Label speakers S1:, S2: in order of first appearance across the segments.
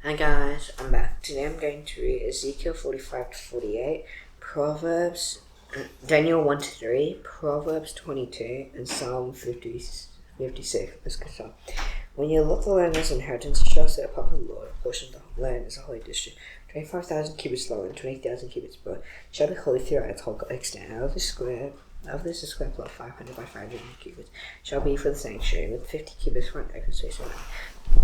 S1: Hi guys, I'm back. Today I'm going to read Ezekiel 45 to 48, Proverbs, Daniel 1 to 3, Proverbs 22, and Psalm 56. Let's get on. When you look the land as inheritance, it shall set apart from the Lord, a portion of the land as a holy district. 25,000 cubits long and 20,000 cubits broad shall be holy throughout its whole extent. Out of this a square plot 500 by 500 cubits shall be for the sanctuary, with 50 cubits for an open space around.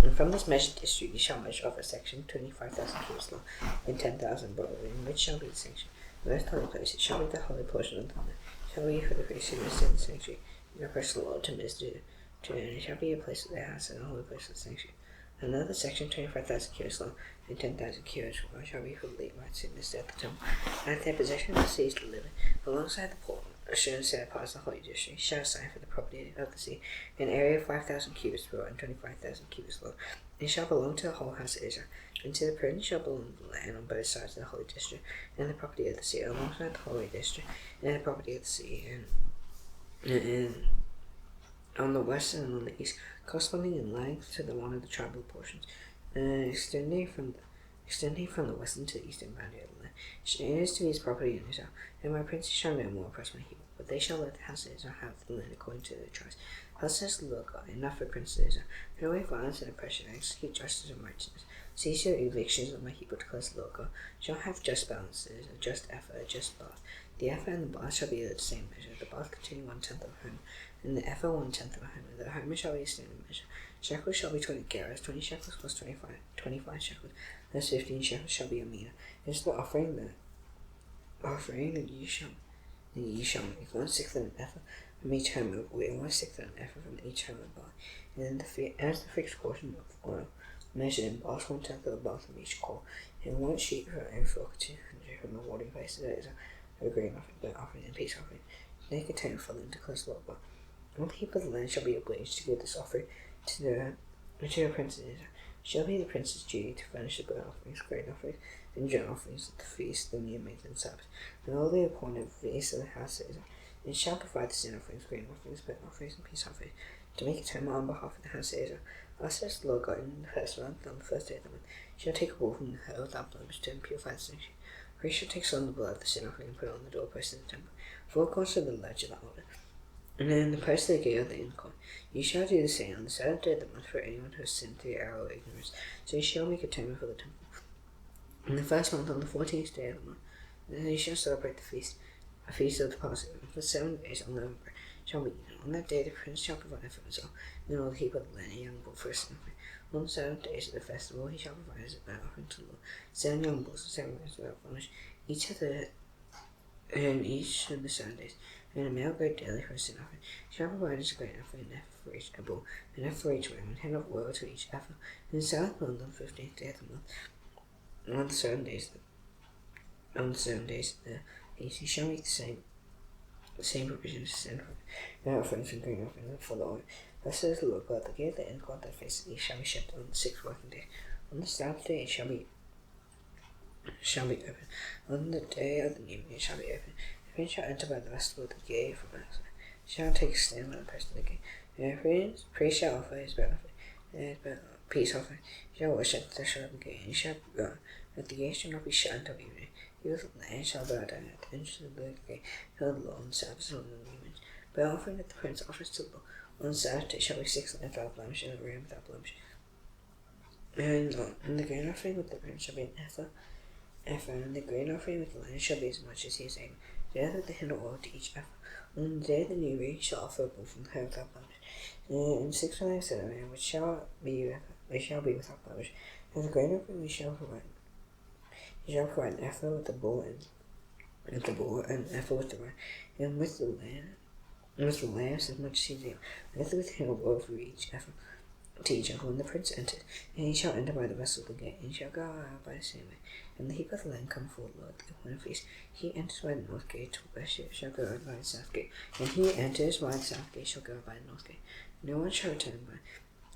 S1: And from this measured district you shall measure off a section 25,000 cubits long and 10,000 broad, in which shall be the sanctuary. The most holy place, it shall be the holy portion of the land. It shall be for the priests who minister in the sanctuary. You shall press the Lord to minister to, and it shall be a place of their house and a holy place of the sanctuary. Another section 25,000 cubits long and 10,000 cubits wide shall be for the Levites who minister at the temple, and at their possession of the sea to live in. Alongside the port, a stone set apart as the holy district, shall assign for the property of the sea an area of 5,000 cubits broad and 25,000 cubits long. It shall belong to the whole house of Israel, and to the prince shall belong the land on both sides of the holy district, and the property of the sea alongside the holy district, and the property of the sea, and on the west and on the east, corresponding in length to the one of the tribal portions, extending from the western to the eastern boundary of the land. It is to be his property in Israel, and my princes shall no more oppress my people, but they shall let the house of Israel have the land according to their tribes. Thus says the Lord God, enough for princes of Israel. Put away violence and oppression, and execute justice and righteousness. Cease your evictions of my people, declares the Lord God. Shall have just balances, a just ephah, a just bath. The ephah and the bath shall be of the same measure, the bath containing 1/10 of a homer, and the ephah 1/10 of a homer. The homer shall be a standard measure. Shekels shall be 20 gerahs, 20 shekels plus 25 shekels, thus 15 shekels shall be a mina. This is the offering that you shall make 1/6 of an ephah from each homer of wheat, 1/6 of an ephah from each homer of barley, and then as the fixed portion of oil, measured in baths 1/10 of a bath from each coal, and 1 sheet for every flock 200 from the watering places that is a grain offering, burnt offering, and peace offering. They contain a following, declares the Lord God. All the people of the land shall be obliged to give this offering to the princes. Shall be the prince's duty to furnish the burnt offerings, grain offerings, and drink offerings at the feast, the new moons, and Sabbath, and all the appointed feasts of the house of Israel. And shall provide the sin offerings, grain offerings, burnt offerings, and peace offerings, to make atonement on behalf of the house of Israel. Thus says the Lord God, in the first month, on the first day of the month, shall take a bull from the herd without blemish to purify the sanctuary. Priest shall take some of the blood of the sin offering and put it on the doorpost of the temple, 4 corners of the ledge of the altar, and then the post of the gate of the inner court. You shall do the same on the 7th day of the month for anyone who has sinned through error or ignorance. So you shall make atonement for the temple. In the first month, on the 14th day of the month, then you shall celebrate the feast, a feast of the Passover. For 7 days unleavened bread shall be eaten. On that day the prince shall provide for himself, and then all the people of the land a young bull for a sin offering. On the 7th days of the festival he shall provide as a burnt offering to the Lord 7 young bulls and 7 rams without blemish, each of the 7 days, and a male goat daily for a sin offering. Shall provide as a grain offering an ephah for each bull, an ephah for each ram, and head of oil to each ephah. In the 7th month, on the 15th day of the month, on the 7 days, he shall make the same provision as sin offerings and grain offerings for the oil. Thus says the Lord God, the gate of the inner court that faces the east shall be shut on the 6th working day. On the 7th day it shall be open. On the day of the new moon it shall be open. The prince shall enter by the vestibule of the gate from outside. He shall take a stand by the post of the gate. The priest shall offer his burnt offering, his peace offering. He shall worship at the threshold of the gate, and he shall go. But the gate shall not be shut until evening. He of the land shall bow down at the entrance of the gate, till the Lord on the Sabbath and on the new moon. Burnt offering that the prince offers to the Lord on the Sabbath day shall be 6 lambs without blemish, and a ram without blemish. And the grain offering with the prince shall be an ephah, and the grain offering with the land shall be as much as he is able. Together with the hin of oil to each ephah. On the day of the new moon he shall offer a bull from the herd without blemish, and 6 lambs and a ram, which shall be without blemish. And the grain offering he shall provide an ephah with the bull, and an ephah with the ram, and with the lambs as much as he is able. Together with the hin of oil for each ephah. To each ephah, when the prince enters, and he shall enter by the vessel of the gate, and he shall go out by the same way. And the heap of the land come forward, Lord, the appointed feast. He enters by the north gate to worship, shall go out by the south gate. And he enters by the south gate, shall go out by the north gate. No one shall return by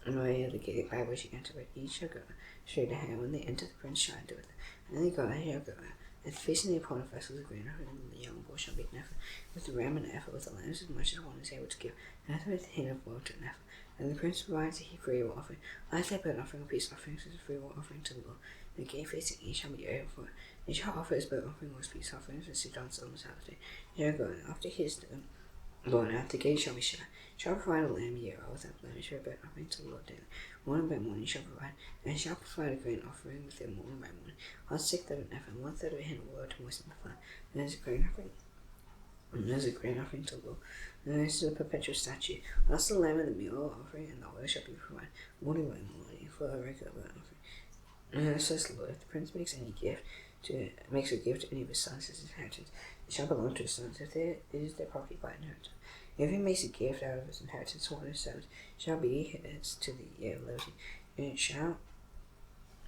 S1: the gate by which he entered, but each shall go straight ahead. When they enter, the prince shall enter with them. And then he shall go out. And facing the appointed vessels of grain offering, and the young bull shall be an ephah with the ram and an ephah with the lambs as much as one is able to give. After the hand of woe to enough. And the prince provides a free will offering. Last day burnt offering, a peace offering, as a free will offering to the Lord. And the gate facing each shall be able for it. He shall offer his burnt offering or his peace offering, as C.Jun Solomon's holiday. He shall go after his born out, the gate shall be shut. Shall provide a lamb a year old without blemish for a burnt offering to the Lord daily. Morning by morning shall provide, and shall provide a grain offering with him morning by morning. 1/6 of an ephah, and 1/3 of a hin of oil to moisten the fire. And as a grain offering. And as a grain offering to the Lord. And this is a perpetual statute. Also the lamb and the meal offering and the oil shall be provided morning by morning for a regular burnt offering. And says the Lord, if the prince makes a gift to any of his sons as inheritance, it shall belong to his sons, if it is their property by inheritance. If he makes a gift out of his inheritance to one of his servants, shall be his to the year of liberty, and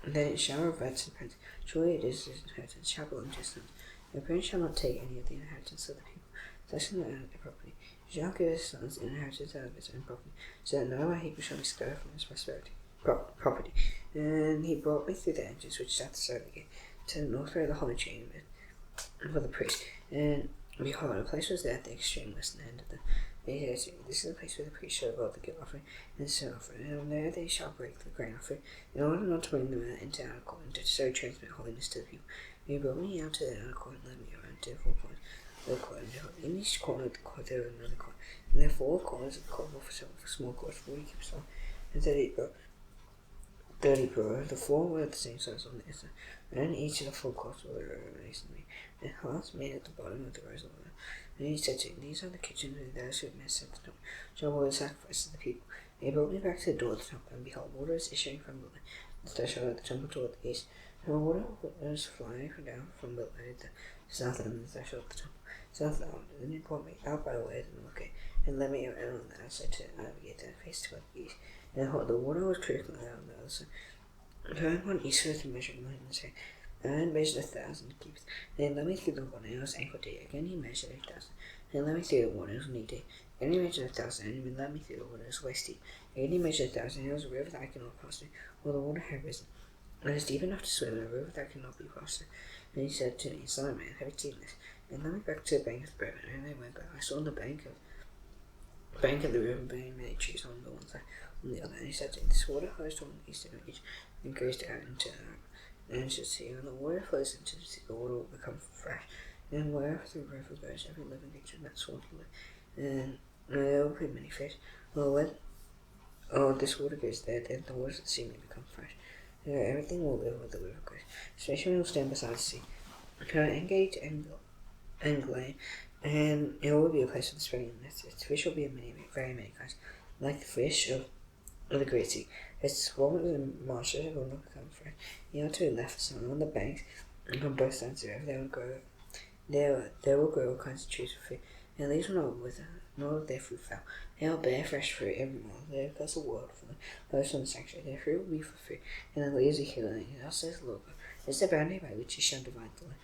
S1: then it shall revert to the prince. Surely it is his inheritance, shall belong to his sons. The prince shall not take any of the inheritance of the people, touching out of their property. He shall give his sons the inheritance out of his own property, so that no people shall be scattered from his property. And he brought me through the edges which sat the side of the gate, to the north of the holy chamber for the priest. And behold, a place was there at the extreme western end of the This is the place where the priest shall go the guilt offering and the sin offering, and there they shall break the grain offering, in order not to bring them into outer court, and to so transmit holiness to the people. He brought me out to the outer court, and led me around to the four corners of the court, and in each corner of the court there was another court, and there were 4 corners of the court for small courts, 40 cubits long, and 30 broad. The 4 were the same size on the inside, and each of the 4 courts were masonry, and hearths made at the bottom of the rows of oil. And he said to him, these are the kitchens of those who have messed up the top, shall boil the sacrifice of the people. And he brought me back to the door of the temple, and behold, water is issuing from below the threshold of the temple toward the east, and water was flying down from below the south end of the threshold of the temple, southbound. And then he brought me out by the way of the milk gate, and led me around on the outside to navigate that face toward the east. And the water was trickling down on the other side. Going on eastward to measure the and say, and measured 1,000 cubits. And he led me through the water, and it was ankle deep. Again he measured 8,000. And he led me through the water, and it was knee deep. Again he measured 1,000, and he led me through the water, it was waist deep. Again he measured 1,000, and it was a river that I could not cross through, for the water had risen. And it was deep enough to swim in a river that could not be crossed through. And he said to me, Son of man, have you seen this? And led me back to the bank of the river, and I went back. I saw on the bank of the river bearing many trees on the one side, on the other. And he said to me, this water flows from the eastern region, and goes down into the ancient sea. When the water flows into the sea, the water will become fresh. And wherever the river goes, every living creature in that swamp will live. And there will be many fish. Well, when this water goes there, then the waters of the sea may become fresh. Everything will live where the river goes. Fishermen will stand beside the sea, engage and angling, and it will be a place for the spreading of nets. Its fish will be of very many kinds, like the fish of the great sea. Its waters and marshes will not become fresh. You are to be left some on the banks, and on both sides of the river there will grow all kinds of trees for fruit, and these will not wither, nor will their fruit fail. They will bear fresh fruit every month. There goes a word for them. Those from the sanctuary, their fruit will be for fruit, and the leaves are healing. And thus says the Lord, this is the boundary by which you shall divide the land.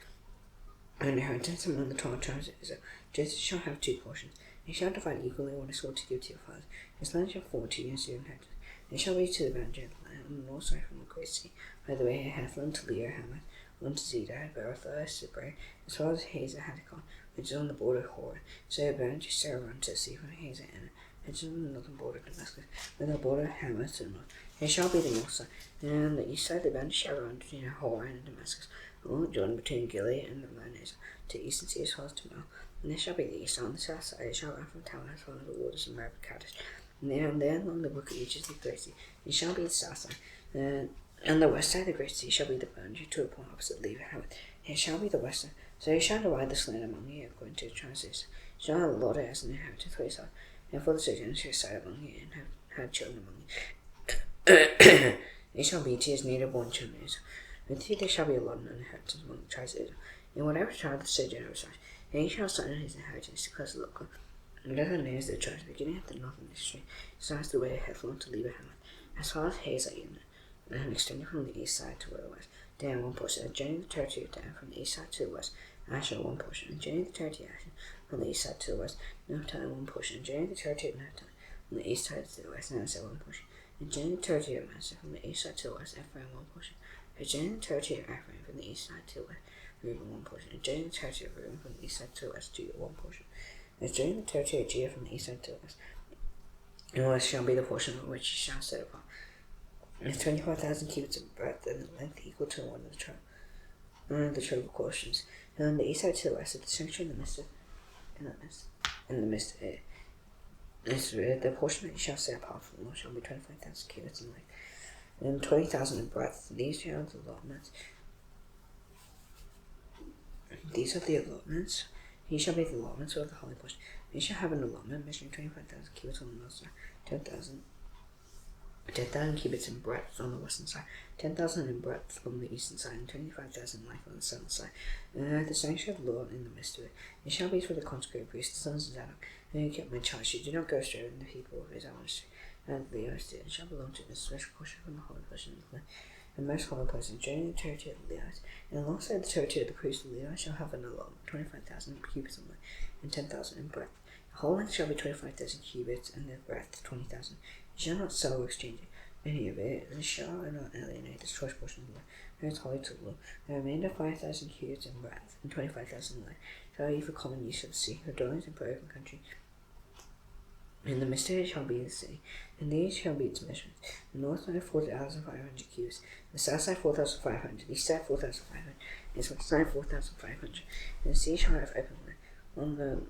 S1: An inheritance among the 12 tribes of Israel. Joseph shall have 2 portions. He shall divide equally what is swore to give to your fathers. His land shall fall to you as your inheritance. It shall be to the boundary of the land on the north side from the great sea, by the way of Hethlon to Leo Hamath, one to Zedad, Berothah, Sibray, as far as Hazar Hadikon, which is on the border of Horah. So your boundary shall run to the sea from Hazar and which is on the northern border of Damascus, with the border of Hamath to the north. It shall be the north side, and on the east side the boundary shall run between Horah and Damascus, along the Jordan between Gilead and the Lebanese, to the east and sea as far as Tamar. And this shall be the east. On the south side it shall run from Tamar as far as the waters of Meribah Kadesh. And there along the brook reaches the great sea. It shall be the south side. And on the west side of the great sea shall be the boundary to a point opposite Leva Hamath. It shall be the west side. So you shall divide this land among you according to the tribes. You shall allot it as an inheritance for yourself, and for the sojourners who reside among you, and have had children among you. It shall be to his native born children. With you there shall be allotted an inheritance among the tribes of Israel. In whatever tribe the sojourner resides, and he shall assign his inheritance to close the local. And other names of the tribes beginning at the northern extreme, besides the way of Hethlon to Leva Hamath, as far as Hazar and extending from the east side to the west. Dan 1 portion, and joining the territory of Dan from the east side to the west. Asher 1 portion, and joining the territory of Asher from the east side to the west. Naphtali 1 portion, and joining the territory of Naphtali from the east side to the west. Manasseh 1 portion, and joining the territory of Manasseh from the east side to the west. Ephraim 1 portion, and joining the territory of Ephraim from the east side to the west. Reuben 1 portion, and joining the territory of Reuben from the east side to the west. Judah 1 portion, and joining the territory of Judah from the east side to the west. And what shall be the portion of which you shall set upon? It's 25,000 cubits in breadth and in length equal to one of the triple portions. And on the east side to the west of the sanctuary in the midst of it, the portion that you shall set apart from the Lord shall be 25,000 cubits in length, and 20,000 in breadth. These are the allotments. These are the allotments. These shall be the allotments of the holy portion. You shall have an allotment measuring 25,000 cubits on the north side, 10,000 cubits in breadth on the western side, 10,000 in breadth on the eastern side, and 25,000 in length on the southern side. The sanctuary of the Lord in the midst of it. It shall be for the consecrated priests, the sons of Zadok, and you kept my charge. You do not go astray in the people of Israel, and the Levites did. It shall belong to this special portion from the holy portion of the land. The most holy person joining the territory of the Levites, and alongside the territory of the priests of the Levites shall have an allotment, 25,000 cubits in length, and 10,000 in breadth. The whole length shall be 25,000 cubits, and the breadth 20,000. You shall not sell or exchange any of it, and shall not alienate this choice portion of the land. It is holy to the Lord. The remainder 5,000 cubits in breadth, and 25,000 in length, shall be for common use of the sea, for dwellings in open country. In the midst of it shall be the sea, and these shall be its measurements. The north side 4,500 cubits, the south side 4,500, the east side 4,500, and the west side 4,500. And the sea shall have open land.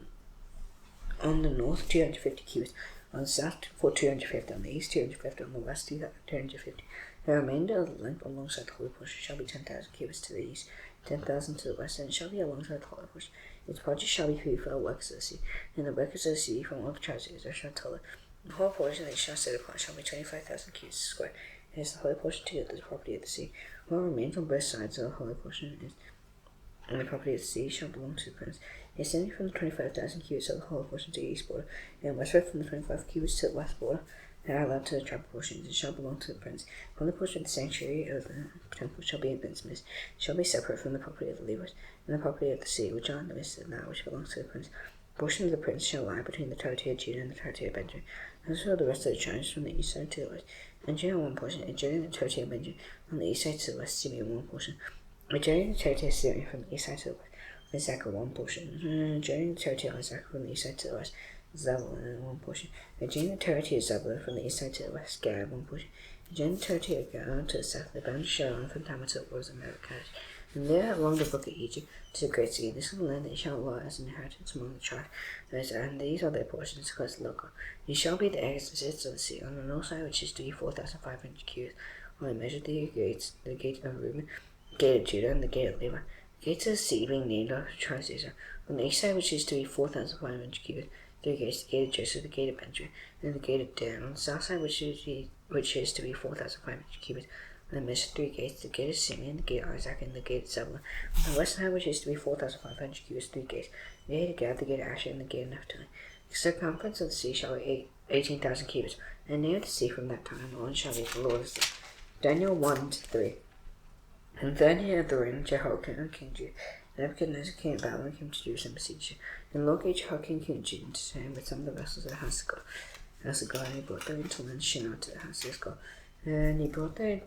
S1: On the north 250 cubits, on the south 250, on the east 250, on the west 250. The remainder of the length alongside the holy portion shall be 10,000 cubits to the east, 10,000 to the west, and it shall be alongside the holy portion. Its project shall be free for the workers of the sea, and the workers of the sea from all the tribes of Israel shall tell it. The whole portion that you shall set upon shall be 25,000 cubits square. It is the holy portion together the property of the sea. What remains on both sides of the holy portion is and the property of the sea shall belong to the prince. Extending from the 25,000 cubits of the holy portion to the east border, and westward from the 25 cubits to the west border, and are allowed to the tribal portions, it shall belong to the prince. From the portion of the sanctuary of the temple shall be in its midst, shall be separate from the property of the Levites, and the property of the sea, which are in the midst of that which belongs to the prince. The portion of the prince shall lie between the territory of Judah and the territory of Benjamin, and so the rest of the tribes from the east side to the west. And Judah one portion, and Judah and the territory of Benjamin on the east side to the west, Simeon one portion. Adjoining the territory of Syria from the east side to the west, Issachar one portion. Adjoining the territory of Issachar from the east side to the west, Zebulun one portion. Adjoining the territory of Zebulun from the east side to the west, Gad one portion. Adjoining the territory of Gad to the south, the boundary shall run from Tamar to the waters of Meribah. And there along the brook of Egypt to the great sea, this is the land that you shall allot as an inheritance among the tribes. And these are their portions, declares the Lord God. These shall be the areas that sits of the sea on the north side, which is to be 4,500 cubits. When I measured the gates, the gate of Reuben, the gate of Judah, and the gate of Levi. The gates of the sea being named after the tribes of Israel. On the east side, which is to be 4,500 cubits, 3 gates, the gate of Joseph, the gate of Benjamin, and the gate of Dan. On the south side, which is to be 4,500 cubits, and I measured 3 gates, the gate of Simeon, the gate of Isaac, and the gate of Zebulun. On the west side, which is to be 4,500 cubits, 3 gates, the gate of Gad, the gate of Asher, and the gate of Naphtali. The circumference of the sea shall be 18,000 cubits, and near the sea from that time on shall be the Lord's sea. Daniel 1-3. And then he had the reign of Jehoiakim, king of Judah. Nebuchadnezzar king of Babylon came to Jerusalem and besieged it. And the Lord gave Jehoiakim king of Judah to him with some of the vessels of the house of God. And he brought them into land Shinar to the house of his God. And he brought them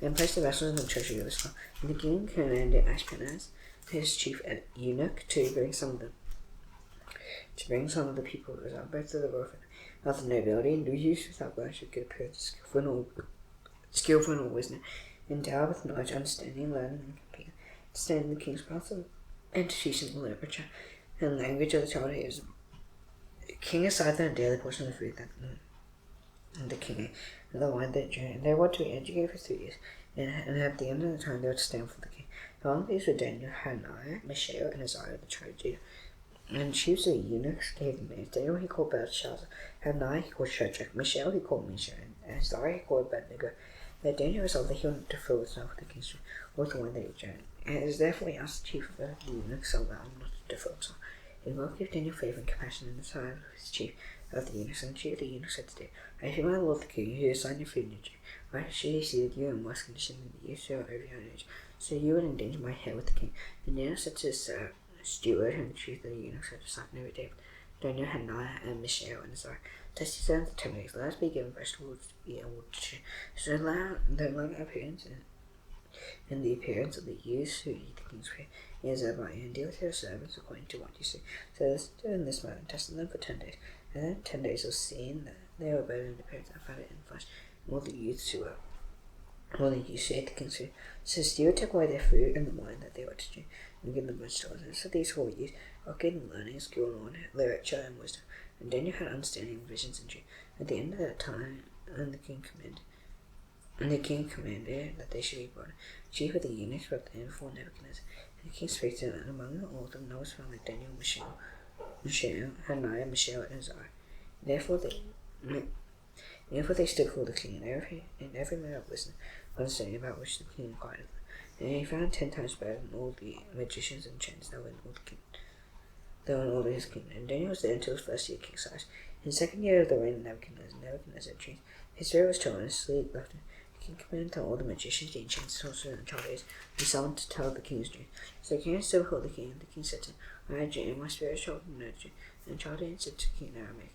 S1: and placed the vessels in the treasury of his God. And the king commanded Ashpenaz, his chief eunuch, to bring some of the people of Israel, both of the wealth of the nobility, and youths without blemish of good appearance, skillful in all wisdom, endowed with knowledge, understanding, learning, and competence, to stand in the king's path, and to teach in the literature and language of the child he is. The king assigned them a daily portion of the food that the king ate, and the wine they drank. They were to be educated for 3 years, and at the end of the time they were to stand for the king. Among these were Daniel, Hananiah, Mishael, and Azariah, the tribe of Judah. And chiefs of the eunuchs gave them names. Daniel he called Belshazzar, Hananiah he called Shadrach, Mishael he called Meshach, and Azariah he called Abednego. That Daniel resolved that he wanted to fill himself with the king's or the wine that he drank. And it is therefore he asked the chief of the eunuchs so loud not to fill himself. He will give Daniel favor and compassion in the sight of his chief of the eunuchs, and the chief of the eunuchs said to Daniel, I fear my lord the king, who assigned your food and your drink. Why should he see that you are in worse condition than you so over your own age? So you would endanger my head with the king. And Daniel said to his steward and the chief of the eunuchs had assigned every day. Daniel, Hananiah, and Mishael, and Azariah. Test yourselves the 10 days. Let us be given vegetables to eat and water to drink. So their long appearance and the appearance of the youths who eat the king's food is thereby, and deal with their servants according to what you see. So let's do in this manner, testing them for 10 days. And then 10 days will see They were better than the parents that found it in the flesh. More the youths who were more than you said the king's food. So Stewart took away their food and the wine that they were to drink, and gave them vegetables. And so these whole youths are getting learning, skill, and literature and wisdom. And Daniel had understanding of visions and dreams. At the end of that time, and the king commanded that they should be brought. Chief of the eunuchs brought them before Nebuchadnezzar. And the king spake to them, and among them all of them was found like Daniel, Mishael, Hananiah, Mishael, and Azariah. Therefore they stood before the king, and every man of wisdom understanding about which the king inquired of them. And he found 10 times better than all the magicians and enchanters that were in all his kingdom. And Daniel was there until his first year king Cyrus. In the second year of the reign of Nebuchadnezzar dreamed. His spirit was troubled, and his sleep left him. The king commanded to all the magicians, the enchanters, sorcerers, and Chaldeans, and summoned to tell the king's dream. So the king stood before the king, and the king said to him, I had a dream, my spirit is troubled in no dream. And the Chaldeans said to the king in Aramaic,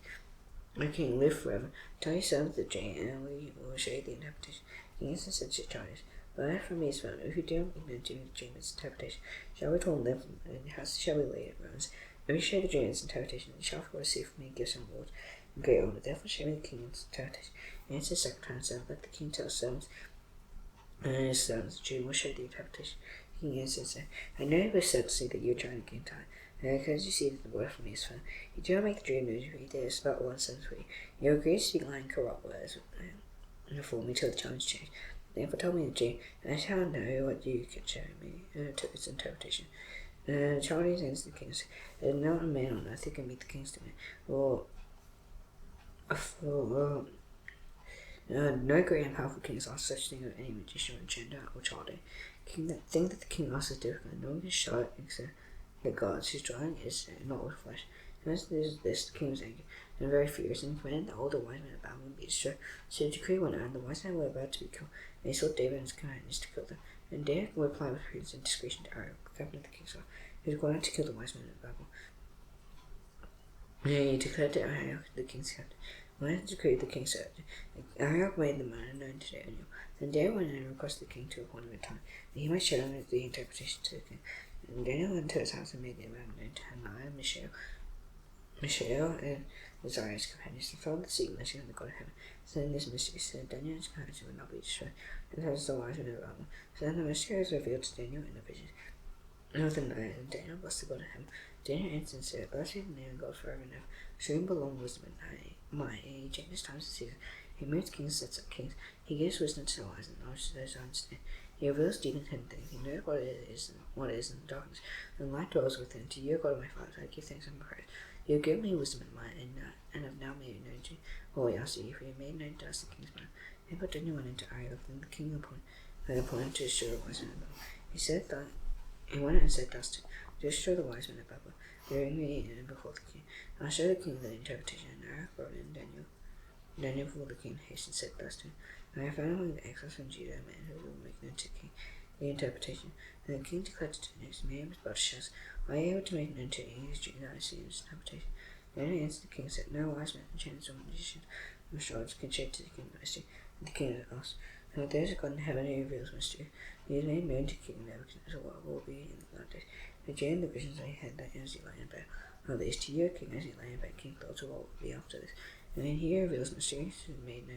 S1: my king, live forever. Tell your son the dream, and we will show you the interpretation. The king answered said to the Chaldeans, but I from me is found. If you do not ignorant to the dream its interpretation, shall we all live, and house shall we lay at ruins. If you show the dream its interpretation, and shall receive from me gifts and rewards, and great honor. Therefore show me the king its interpretation. And answered the second time, said, let the king tell his servants, and his servants, the dream will show the interpretation. The king answered, said, I know it was said to see that you are trying to gain time. And because you see that the word from me is found, you do not make the dream known to me. There is about 1 sentence for you. You agree to speak lying, corrupt words before me till the times change. Therefore tell me the dream, and I shall know what you can show me to its interpretation. The Chaldeans answered the king, there is not a man on earth who can meet the king's demand, no great and powerful kings ask such thing of any magician or enchanter or Chaldean. The thing that the king asks is difficult, no one can show it except the gods whose drawing is not with flesh. And as this the king was angry and very furious, and commanded that all the wise men of Babylon be destroyed. So the decree went out, and the wise men were about to be killed, and he sought David and his companions to kill them. And David replied with prudence and discretion to Arioch, the captain of the king's guard, who was going out to kill the wise men of Babylon. And he declared to Arioch, the king's captain, when the decree the king said, Arioch made the matter known to Daniel. Then David went and requested the king to appoint him a time, that he might show him the interpretation to the king. And Daniel went to his house and made the matter known to Hananiah, Mishael, and Azariah's companions, and found the secret message of the God of heaven. So then this mystery said, Daniel and his companions would not be destroyed, and that was the wise men around them. So then the mystery was revealed to Daniel in a vision. And within the night, and Daniel blessed the God of heaven. Daniel answered and said, blessed be the name of God forever and ever. To him belong wisdom and might. He changes times and seasons. He moves kings, sets up kings. He gives wisdom to the wise and knowledge to those who understand. He reveals deep and hidden things. He knows what is in the darkness, and light dwells within. To you, God, my Father, I give thanks and praise. You have given me wisdom and might, and have now made it known to you. All we ask you, for you have made known to us the king's mind. Then put Daniel went into Arioch, then the king appointed to destroy the wise men of Babylon. He went and said thus to destroy the wise men of Babylon. Bring me in before the king. I'll show the king the interpretation. And Arioch brought in Daniel before the king hastened said thus to him, I have found among the exiles from Judah a man who will make known to the king the interpretation. And the king declared to Daniel, his name is Belteshazzar, are you able to make known to me his dream that I see in his interpretation? Daniel answered the king and said, no wise man, enchanters, or magicians, or astrologers can share to the king the mystery. And the king asked, and there is a God in heaven who reveals mystery. He has made known to King Nebuchadnezzar what will be in the last days. The dream and the visions I had that as he lay in bed. Now this to you, king, as he lay in bed, king thoughts of what will be after this. And then he reveals mysteries and made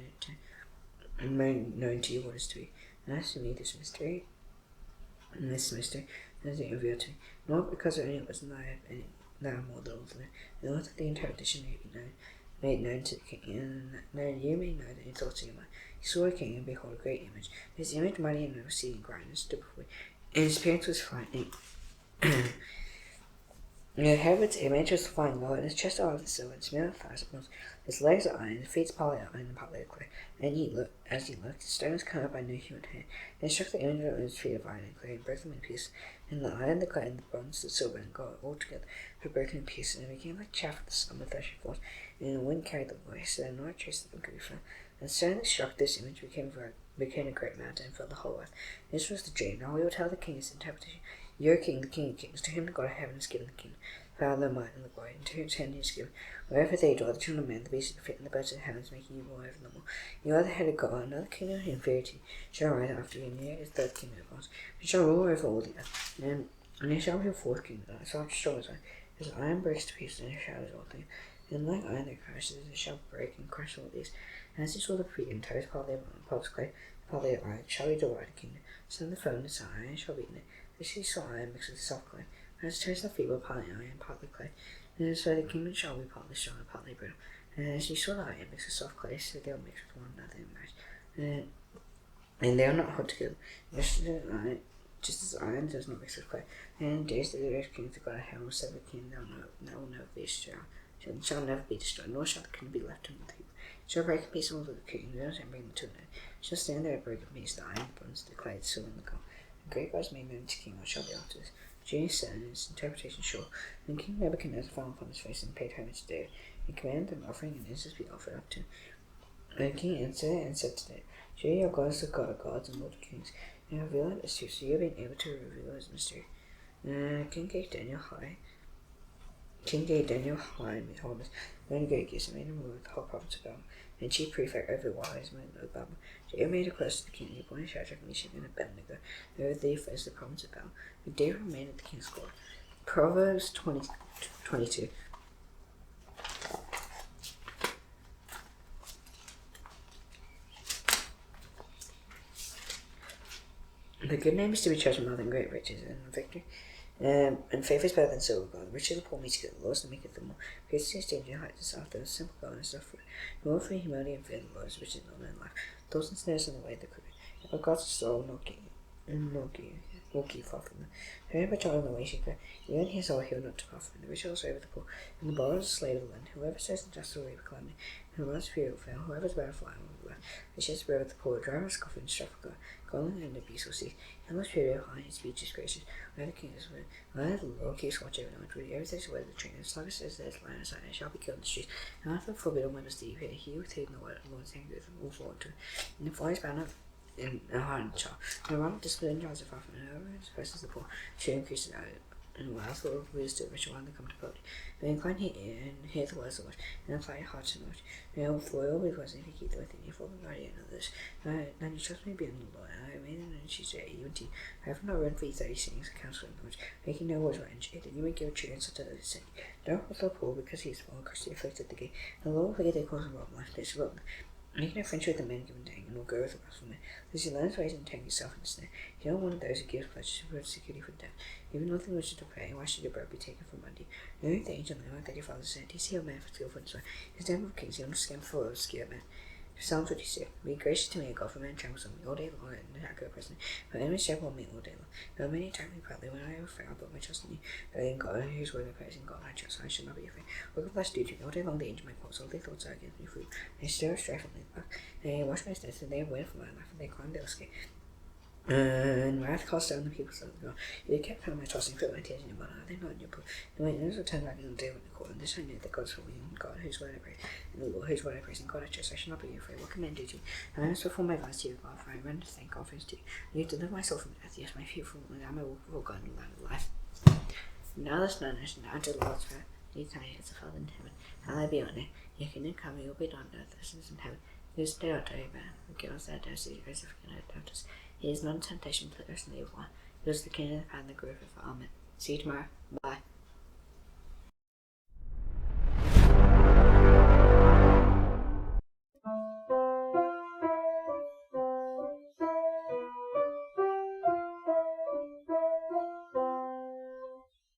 S1: known to you what is to be. And as to me, this mystery has been revealed to me, not because of any wisdom that I have any that are more little than it, in order that the interpretation may be made known to the king, and that you may know the thoughts of your mind. He saw a king, and behold, a great image. His image mighty and exceeding greatness stood before him, and his appearance was frightening. The heaven's image was flying low, and his chest out of the silver, and smooth thighs of bronze. His legs are iron, his feet partly iron and partly of clay. And as he looked, the stone was cut out by no human hand. And he struck the image of his feet of iron and clay, and broke them in pieces. And the iron, the clay, and the bronze, the silver, and gold, all together were broken in pieces, and it became like chaff of the sun with threshing forth. And the wind carried the voice, so that no trace of them could be found. And the stone that struck this image became a great mountain, and filled the whole earth. This was the dream. Now we will tell the king his interpretation. You are king, the king of kings. To him the God of heaven has given the kingdom, the power, the might, and the glory. And to whose hand he is given. Wherever they dwell, the children of men, the beasts of the field, and the birds of the heavens, making you rule over them all. You are the head of God. Another kingdom inferior to you shall rise after you, and here is the third kingdom of us, which shall rule over all the earth. And there shall be a fourth kingdom, so strong as iron breaks to pieces, and it shatters all things. And like iron that crashes, it shall break and crush all these. And as you saw the feet and toes, partly of clay, partly of iron, shall be divided the kingdom. So the firmness of iron shall be in it. As you saw iron mixed with soft clay, and as toes the feet were partly iron, partly clay. And so the kingdom shall be partly strong and partly brittle. And as you saw the iron mixed with soft clay, so they will mix with one another in marriage. And they are not hot together. Just as iron does not mix with clay. And days that the earth king to God of heaven will set the king, that will never be destroyed. Shall never be destroyed, nor shall the kingdom be left in the people. Shall break in pieces all the kingdoms and bring them to an end. Shall stand there and break in pieces the iron, bronze, the clay, the silver, and the gold. And great gods made men to king, what shall be after this. Genius said, and his interpretation sure. And King Nebuchadnezzar fell upon his face and paid homage to David, and commanded an offering and incense be offered up to him. And the king answered and said to David, surely your God is the God of gods and Lord of kings, and reveal his truth, so you have been able to reveal his mystery. King gave Daniel high wholeness, then great gifts, and made him ruler of the whole province of Babylon, and chief prefect over wise men of Babylon. David made a close to the king, and he appointed Shadrach, Meshach, and Abednego over the affairs of the province of Babylon. But David remained at the king's court. Proverbs 22. The good name is to be treasured more than great riches, and victory. And favor is better than silver gold. The rich of the poor meet together, the Lord maketh them more. Grace is danger hides us after the simple gold and stuff fruit. The Lord for humility and fear the Lord is riches and honor and life. Thoughts and snares in the way of the crooked. But God's soul will keep far from them. Whoever child in the way she go, even his soul he will not depart from. The rich also over the poor, and the borrower is a slave of the land. Whoever says the just will reap calamity, and whoever's fear will fail. Whoever's better fly will be blessed. The sheds bread with the poor, driver scoff and strife for God. God and abuse will cease. And most purity of heart, his speech is gracious. Where the king is with, where the Lord keeps watch over knowledge, really everything is away the train. As long as there's line of sight, shall be killed in the streets. And after the forbidden windows deep here, he who taken the word of the Lord's anger will fall into it. And the fire is bound up in a hard and sharp. And the run discipline drives it far from it. Whoever expresses the poor, should increase it out. And wealth will reduce to rich one that come to poverty. But incline his ear and hear the words of the Lord, and apply your heart to knowledge. And for all because if you keep the within you, for the guardian of this, then you trust me beyond the Lord. And I made an and she said, even to you. I have not run for you 30 sayings, a counsel of knowledge, making no words right and shade, and you may give a true answer to those saying. Don't hold the poor because he is full, curse the afflicted the gate, and the Lord will forget their cause and rob life, they shall rob them. Make no friendship with the man given dang, and will go with the wrathful man. Lest you learn his ways and entangle yourself in the snare. You are one of those who gives pleasure to security for death. Even nothing which is to pay, why should your bread be taken from under you? Knowing the angel name that your father said, he see a man for skillful and sword. His name of kings, he understand full of obscure men. Psalm 56. Be gracious to me, O God, for man trembles on me all day long, and I go present. My enemies shall on me all day long. Though many attack me proudly, when I am afraid, I put my trust in you. But in God, whose word I praise, in God I trust, I shall not be afraid. Look of blessed duty, all day long the angel my cause, all their thoughts are against me food. They stir strife on me back. They wash my steps, and they have waited for my life, and they climb their escape. And wrath cast down the people of God. You kept kind of my tossing foot, my tears in your mouth, are they not in your book? And my enemies will turn back in the day when they call, and this I know that God is for me, and God, whose word I praise, and the Lord, whose word I praise, and God I trust, I shall not be afraid. What can men do to you? And I must perform my vows to you, God, for I render thank God for his due. And you deliver my soul from death, yes, my feet from the land, I walk before God in the land of life. Now this knowledge, now to the Lord's prayer, these times as the Father in heaven, hallowed be on it. Your kingdom come, your will be done on earth as it is in heaven. This day our daily bread, forgive us our debts, as you grace us forgive our debtors. It is not a temptation to put us in the evil one. It is the kingdom, the power, and the glory forever. Amen. See you tomorrow. Bye.